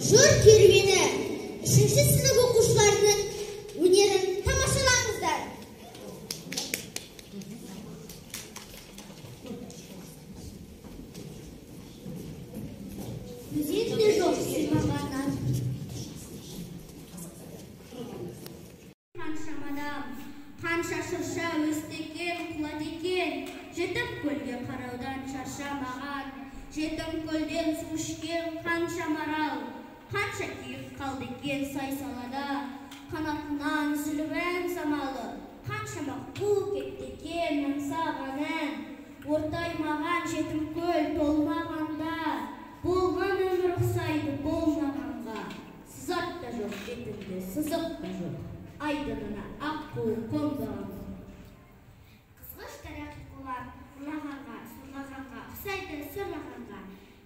Жыр керуені 3-ші сынып оқушыларының өнерін тамашалаңыздар. Өзенде жоқ сыймағаннан. Қанша шырша өсті екен, құлады екен, жетім көлге қараудан шаршамаған. Жетім көлден су ішкен қанша марал, қанша күйіп қалды екен сай-салада. Қанатынан үзіліп ән самалы, қаншама қу кетті екен аңсаған ән. Ортаймаған жетім көл толмағанда, болған өмір ұқсайды болмағанға. Сызат та жоқ бетінде, сызық та жоқ, айдынына аққу қондаған. Қызғыш тарих құлар ұрлағанға, сұрлағанға, ұқсайды сұрлағанға.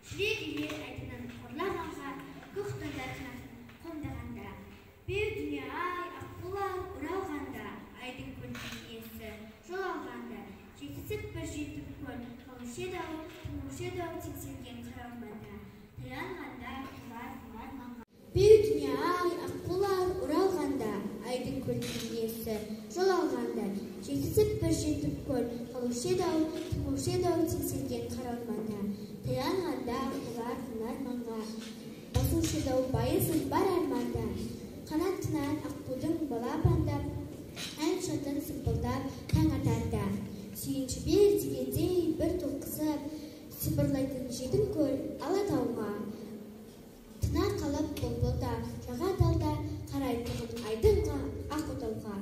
Жүрек үйер айдынын қорлағанға, көктондар қанатын қондағанда. Беу дүние ай, аққулар ұралғанда, айдың көлдің иесі жол алғанда. Жетісіп бір жетіп көл, қалушы еді-ау теңселген қараманда. Таянғанда құлар маңға. Беу дүние ай, аққулар ұралғанда, айдың көлдің иесі жол алғанда. Жетісіп бір жетіп көл, қалушы еді-ау теңселген қараманда. Таянғанда құлар маңға. Басушы еді-ау байызын бар арманда. Қанатынан аққудың балапандап, ән шатын сымпылдап таң атарда. Сүйінші бер дегендей бір толқысып, сыбырлайтын жетім көл алатауға. Тына қалып бұлбұлда, жаға талда, қарайтұғын айдынға, ақ отауға.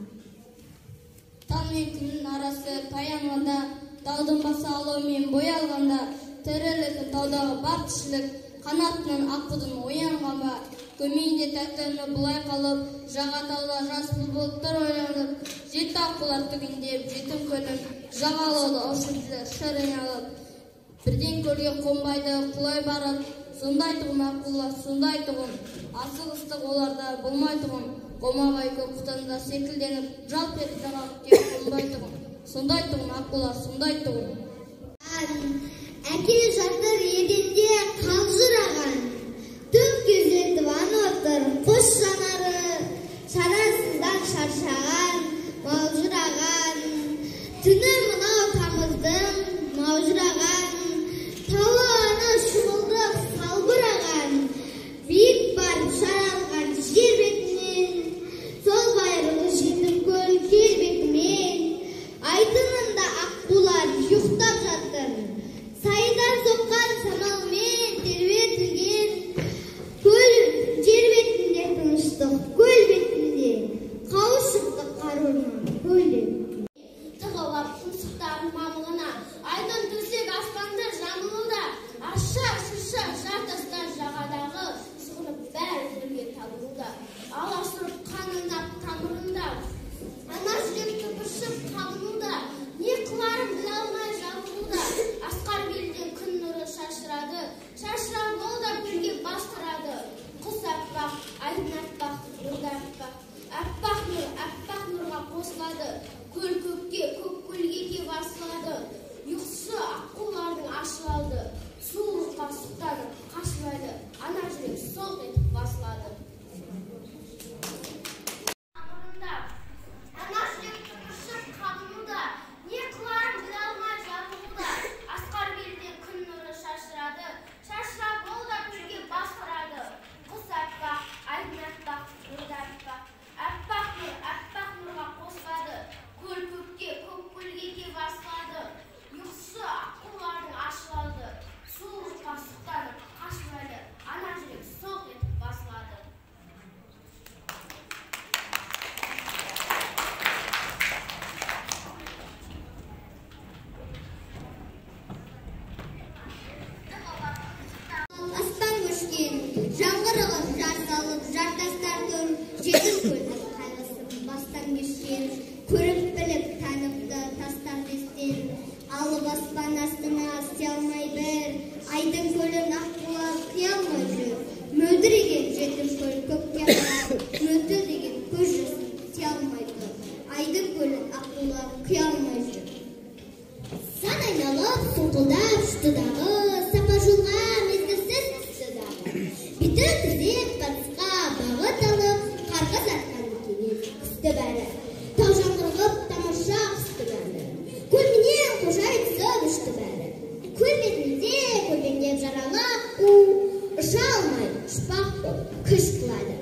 Таң мен күннің арасы таянғанда, таудың басы алаумен боялғанда, тірілігін таудағы бар тіршілік, қанатынан аққудың оянғанға. Көмейінде тәттіні бұлай қалып, жаға тауда жас бұлбұлттар ойланып, жетті аққулар түгендеп, жетім көлін жағалауды ұшырды шырын алып. Бірден көлге қонбайды құлай барып, сондай тұғын аққулар, сондай тұғын. Асығыстық оларда болмай тұғын, қомағай көк құтында секілденіп, жалп етіп жағалып кеп қонбай тұғын. Сондай тұғын аққулар, сондай тұғын. Әке жатыр еденде қалжыраған, түн кезетіп отыр қос жанары, шарасыздан шаршаған, маужыраған. Түні мынау тамыздың маужыраған, тауы ана шымылдық салбыраған. Биік барып шаралған жер бетінен, сол байырғы жетім көл келбетімен. Айдынында аққулар ұйықтап жатыр, сайдан соққан самалмен тербетілген. Жер бетінде тыныштық, көл бетінде қауышықты қаруынан көйлек. Тығылап тұмсықтарын мамығына, айдын төсек аспандар жамылуда. Ашық-шырша жартастар жағадағы, сұғынып бәрі бірге табылуда. Аласұрып қанынап тамырында, ана жүрек тыпыршып қабынуда. Не қыларын біле алмай жабылуда. Асқар белден күн нұры шашырады, шашырап ол да көлге бастырады. Құс аппақ, айдын аппақ, нұрда аппақ. Аппақ нұрға қосылады. Көл көкке, көк көлге кеп асылады. Ұйқысы аққулардың ашылады. Суылыққа сұқтанып қашылады. Ана жүрек солқ етіп басылады. Ана жүрек тыпыршып қабынуда. Не қыларын біле алмай жабылуда. Асқар белден күн нұры шашырады. Шашырап ол да көлге бастырады. Құс аппақ, айдын аппақ, нұрда аппақ. Аппақ нұрға қосылады. Көл көкке, көк көлге кеп асылады. Ұйқысы аққулардың ашылады. Суылыққа сұқтанып қашылады. Ана жүрек солқ етіп басылады. Аспан көшкен, жаңғырығын жар салып, жартастар тұр, жетім көлдің қайғысын бастан кешкен. Көріп біліп таныпты тастан дестен, алып аспан астына сия алмай бір, айдын көлін аққулар қия алмай жүр. Мөлдіреген жетім көл көкке қарап, мөлті деген көз жасын сия алмай тұр. Айдын көлін аққулар қия алмай жүр. Сан айналып, сұңқылдап ұшты дағы, сапа жолға мезгілсіз түсті дағы. Биті тізеп күш қылады.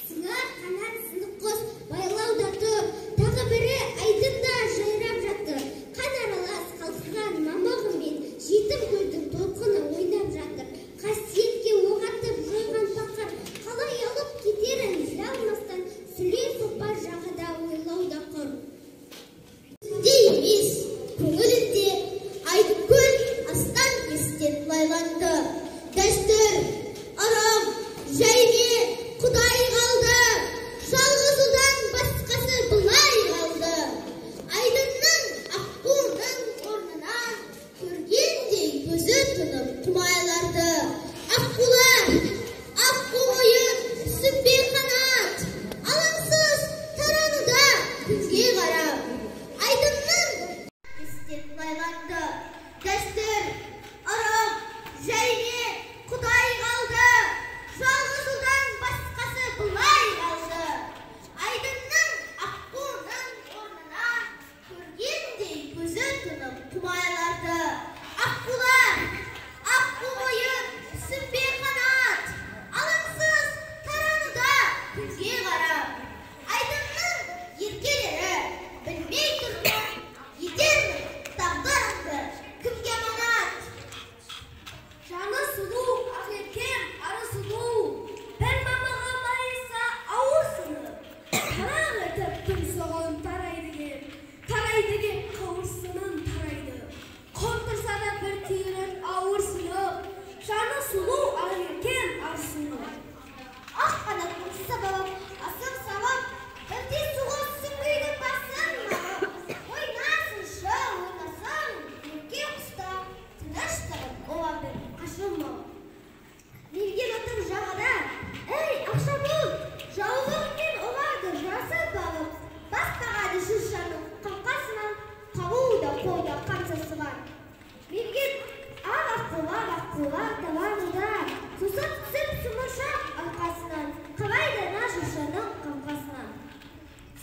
Сыңар қанат сынық қос байлауда тұр, тағы бірі айдында жайрап жатыр. Қан аралас қалқыған мамағымен жетім көлдің толқыны ойнап жатыр. Қасиетке оқ атып жойған пақыр қалай алып кетерін біле алмастан сүлей сопар жағада ойлауда құр. Дейміз көңілінде Айдыкөл астан естен лайланды. Дәстүр, ырым, жәйме Құдай қалды. Жалғызудан басқасы былай қалды. Айдынның аққуының орнынан көргендей көзі тұнып тұмайларды. Аққулар, аққу ойын сүмбе қанат, алаңсыз тарануда күнге қарап. Айдынның естен лайланды. Дәстүр, ырым, жәйме Құдай қалды. Жалғызудан басқасы былай қалды. Айдынның аққуының орнынан көргендей көзі тұнып тұмайларды. Аққулар, аққу ойын сүмбе қанат, алаңсыз тарануда күнге қарап. Айдынның еркелері білмей тұрған етермін тағдырымды кімге аманат. Жаны сұлу, ақеркем ары сұлу, бір мамаға майыса ауыр сынып. Қарақ етіп тұмсығын тарайды қауырсынын тарайды. Қонтырса да бір түйірін ауыр сынып. Жаны сұлу, ақеркем ары сұлу. Ақ қанатын сабалап, асып сабап, бірде суға сүңгиді басын мағып. Ойнасыншы, ойнасың, көкке құста, тыныштығын олардың қашылмау. Мерген отыр жағада, әй, ақша бол, жаулығымен оларды жасып бағып, бас бағады жұршаның қамқасынан, қабуда қойда қамсасы бар. Мерген аққула табануда, сусып түсіп сұмыршақ арқасынан, қабайдана жұршаның қамқасынан.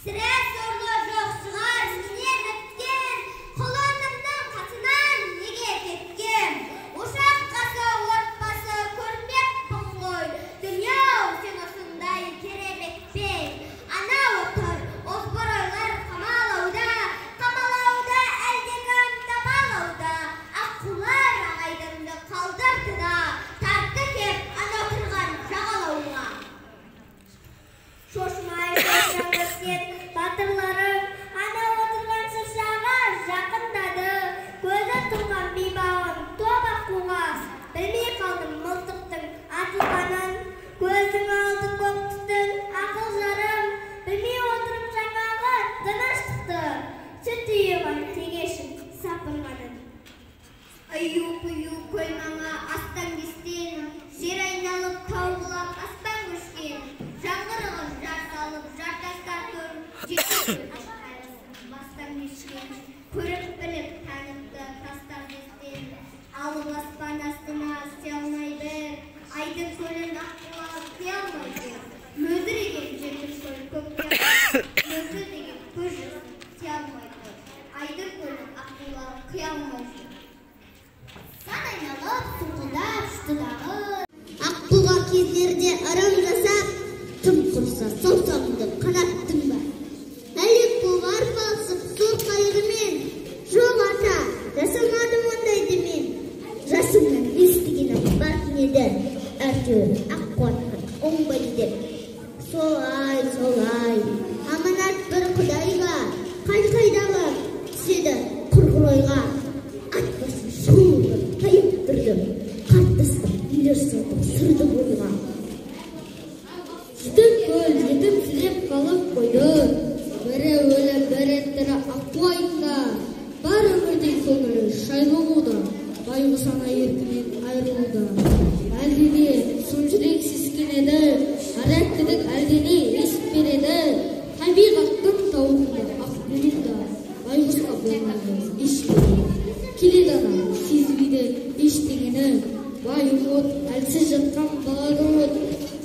Сірә сорлы жоқ шығар менен өткен, құлынымның қасынан неге кеткен? Ошақ қасы отбасы көрмеппін ғой, дүние-ау сен осындай кереметпен. Ана отыр, озбыройлар қамалауда әлдекім табалауда. Аққулар ағайдымды қалдырды да, тартты кеп ана отырған жағалауға. Шошмай сен батырларым, ана отырған шыршаға жақындады. Көзі тұрған бейбауын топ аққуға, білмей қалдым мылтықтың атылғанын. Көзің алды көк түстің ақыл жарым, білмей отырып жаңағы тыныштықты. Сүт үйіған тегешін сапырғанын. Аю-құю көл маңа астан кестен, жер айналып тау құлап аспан көшкен. Жаңғырығын жар салып жартастар тұр, жеткен бастан кешкен. Көріп біліп танықты тастар дестен, алып аспан астына сия алмай бір. Айдын көлін аққуға сия алмай бір. Мөлдіреген жетім көл көкке мөлдір деген көз жасын сия алмай бір. Айдын көлін аққуға қия алмай бір. Сан айналып сұңқылдап ұштыдағы. Аққуға кездерде ырым жасап, тым құрса саусағымды қанаттың ба. Әлек болып арпалысып сол қайғымен, жоқ ата, жасамадым ондайды мен. Жасымнан естігенім бар еді, әйтеуір аққуаттың оңбайды деп. Солай, аманат бір Құдайға, қайдағы түседі құрғыр ойға. Ат басын шоңғыр тайып тұрдым, қаттыстым үйлер салдым сырды бойға. Жетім көл жетімсіреп қалып қойды, бірі өліп бірі тірі аққу айында. Бар өмірдей көңілі шайлығуда, байғұс ана еркінен айырылуда. Әлдене сұм жүрек сескенеді, ара кідік әлдене ес береді. Табиғаттың тауында аққуында, байғұсқа болмайды ешкімде. Келеді ана сезбейді ештеңені, бай ұмыт әлсіз жатқан балады ұмыт.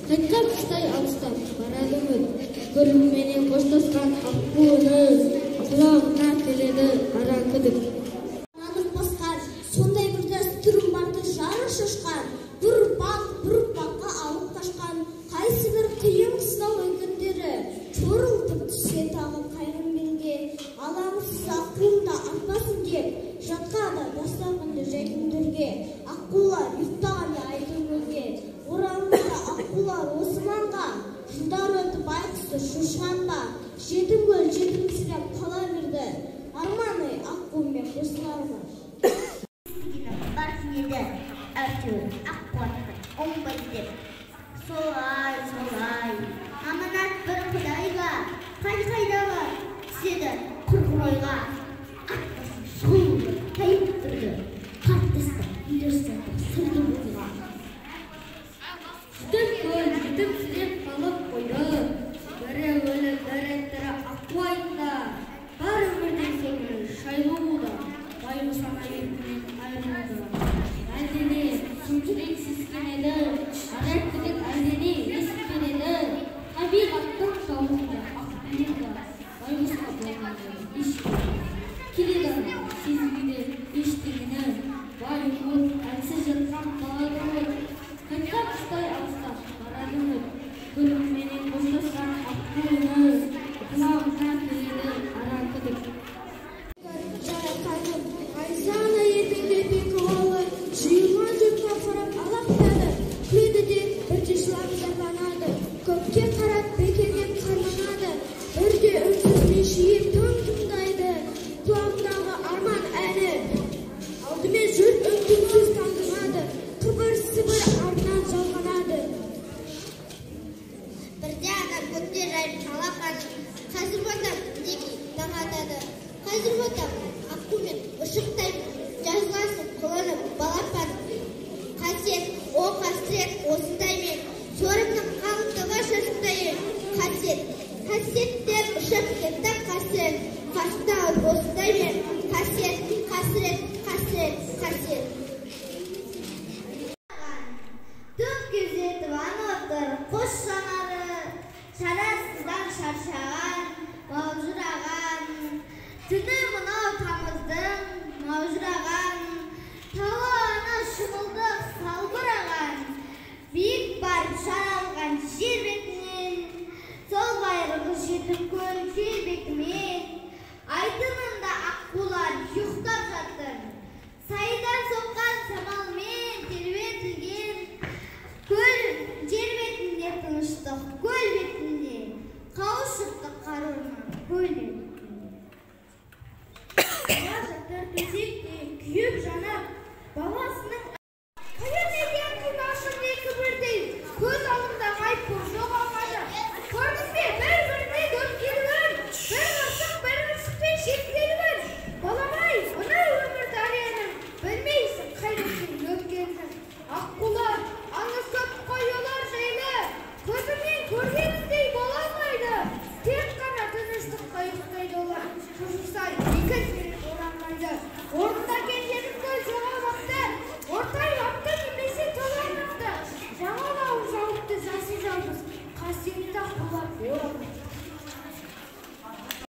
Қайтқан құстай алыстап барады үміт, көрімменен қоштасқан аққу үні, құлағына келеді ара күдік. Нанып басқан сондай бір дәстүрім барды жары шашқан, бір ұрпаққа басы шошқанға, жетім көл жетімсіреп қала берді. Арманы аққу мен қосыларға. Бар еді, әйтеуір аққуатты оңбай деп. Солай. Аманат бір құдайға, қай-қайдағы түседі құрғыройға. Атбасын шоуды тайып тұрды, қаттысты үйлерсі сырды болға. Жетім көл жетімсіреп қалып қойды. Бірі өліп, бірі тірі аққу айтты. Бар өмірден көңілі шайлы болды. Байғұс ана еркінен айырылды. Әлдене сүмшірек сескенеді. Арәттігін әлдене ескенеді. Табиғаттың тауында ақбіледі. Байғұсқа болмады ешкені. Келеді сезбейді ештеңені. Байғұс әлсіз жатқан қалады. Қайтқан қыстай алыстап барады. Көлімменен қоштасқан аққуыны құлағына келеді ара күдік. Жарақаным, Айзана ертеңде бекуалы, жиылған жұртқа қарап алақтады. Күледі де бірде жылап зарланады. Көпке қарап бекерден қарманады. Бірде үнсізбен жиі таң тыңдайды. Құлағындағы арман әні. Алдымен жұрт үн-түнсіз таңдырады. Қыбыр-сыбыр артынан жалғанады. Бірде адам көкте жайып қалаған. Қазір батам неге таң атады. Қазір батам аққу мен ұшықтай жазғасын қоланып балапан. Қасиет, о қасірет осындай мен. Сорымның қалыңдығы шашындайын. Қасиеттен ұшып кетті қасірет. Қашықтағы осындай мен. Қасиет. Түн күзетіп отыр қос жанары. Шарасыздан шаршаған, маужыраған. Түні мынау тамыздың маужыраған. Тауына шымылдық салбыраған. Биік бар шаралған жер бетінен. Сол байырғы жетім көл келбетімен. Айдынында аққулар ұйықтап жатыр. Сайдан соққан самалмен тербетілген. Көл жер бетінде тыныштық, көл бетінде қауышықты қаруына көл бетінде. Бала жатыр төсекте күйіп жанап, баласының қайыр деген қимашын екі бірдей, көз алдында ғайып боп жоғалмады. Көрдің бе, бір-біріне дөпкелігін, бір ғашық, бір ғашықпен шектелігін. Балам-ай, мына өмір дарияның, білмейсің қайда сен өткенін. Аққулар, аңыз көп қой олар жайлы, көзімен көргеніндей бола алмайды. Тек қана тыныштыққа ұйықтайды олар, шошықсай екі сеніп оранмайды. Орнында келгенін көл жоғалмақты, ортайлапты немесе толаймақты. Жаңалауы жауыпты жасы жалғыз, қасиетті аққулар оралмайды.